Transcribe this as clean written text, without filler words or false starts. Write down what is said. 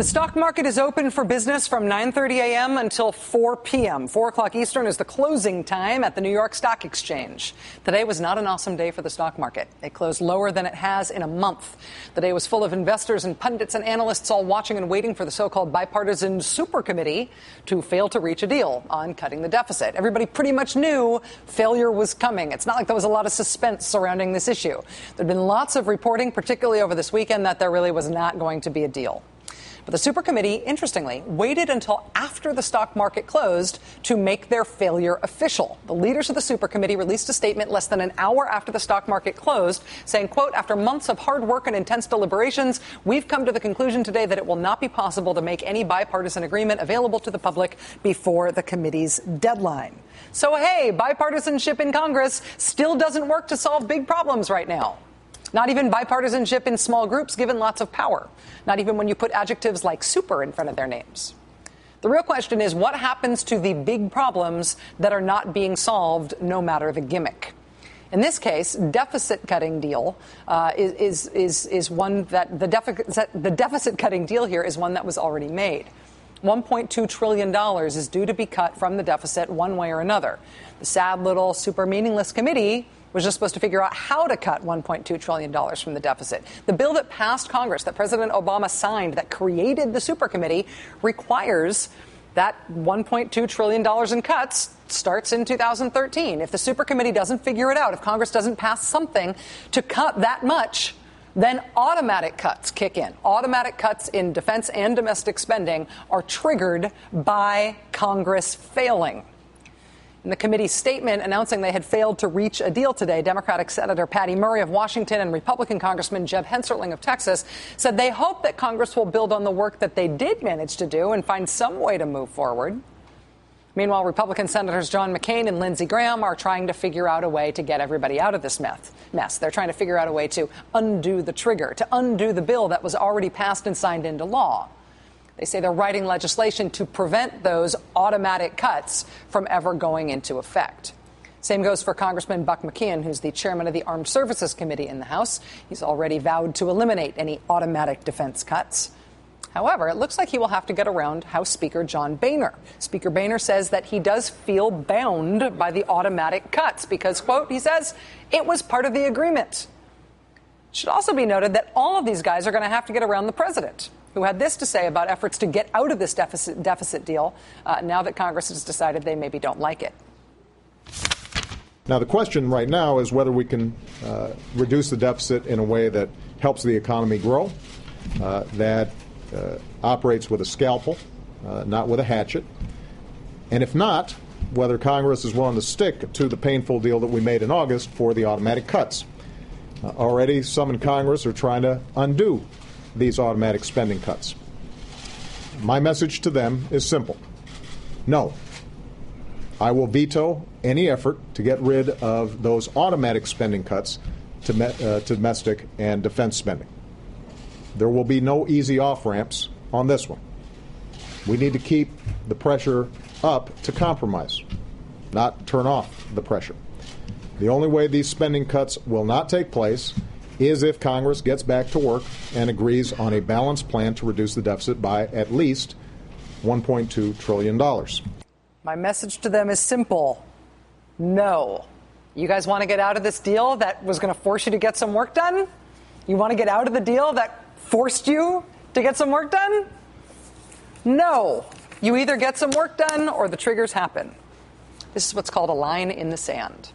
The stock market is open for business from 9:30 a.m. until 4 p.m. 4 o'clock Eastern is the closing time at the New York Stock Exchange. Today was not an awesome day for the stock market. It closed lower than it has in a month. The day was full of investors and pundits and analysts all watching and waiting for the so-called bipartisan super committee to fail to reach a deal on cutting the deficit. Everybody pretty much knew failure was coming. It's not like there was a lot of suspense surrounding this issue. There'd been lots of reporting, particularly over this weekend, that there really was not going to be a deal. But the super committee, interestingly, waited until after the stock market closed to make their failure official. The leaders of the super committee released a statement less than an hour after the stock market closed, saying, quote, after months of hard work and intense deliberations, we've come to the conclusion today that it will not be possible to make any bipartisan agreement available to the public before the committee's deadline. So, hey, bipartisanship in Congress still doesn't work to solve big problems right now. Not even bipartisanship in small groups given lots of power. Not even when you put adjectives like super in front of their names. The real question is what happens to the big problems that are not being solved no matter the gimmick. In this case, deficit cutting deal is one that the deficit cutting deal here is one that was already made. $1.2 trillion is due to be cut from the deficit one way or another. The sad little super meaningless committee was just supposed to figure out how to cut $1.2 trillion from the deficit. The bill that passed Congress, that President Obama signed, that created the super committee, requires that $1.2 trillion in cuts starts in 2013. If the super committee doesn't figure it out, if Congress doesn't pass something to cut that much, then automatic cuts kick in. Automatic cuts in defense and domestic spending are triggered by Congress failing. In the committee's statement announcing they had failed to reach a deal today, Democratic Senator Patty Murray of Washington and Republican Congressman Jeb Hensarling of Texas said they hope that Congress will build on the work that they did manage to do and find some way to move forward. Meanwhile, Republican Senators John McCain and Lindsey Graham are trying to figure out a way to get everybody out of this mess. They're trying to figure out a way to undo the trigger, to undo the bill that was already passed and signed into law. They say they're writing legislation to prevent those automatic cuts from ever going into effect. Same goes for Congressman Buck McKeon, who's the chairman of the Armed Services Committee in the House. He's already vowed to eliminate any automatic defense cuts. However, it looks like he will have to get around House Speaker John Boehner. Speaker Boehner says that he does feel bound by the automatic cuts because, quote, he says, it was part of the agreement. It should also be noted that all of these guys are going to have to get around the president, who had this to say about efforts to get out of this deficit deal now that Congress has decided they maybe don't like it. Now, the question right now is whether we can reduce the deficit in a way that helps the economy grow, that operates with a scalpel, not with a hatchet. And if not, whether Congress is willing to stick to the painful deal that we made in August for the automatic cuts. Already, some in Congress are trying to undo these automatic spending cuts. My message to them is simple. No. I will veto any effort to get rid of those automatic spending cuts to domestic and defense spending. There will be no easy off-ramps on this one. We need to keep the pressure up to compromise, not turn off the pressure. The only way these spending cuts will not take place is if Congress gets back to work and agrees on a balanced plan to reduce the deficit by at least $1.2 trillion. My message to them is simple. No. You guys want to get out of this deal that was going to force you to get some work done? You want to get out of the deal that forced you to get some work done? No. You either get some work done or the triggers happen. This is what's called a line in the sand.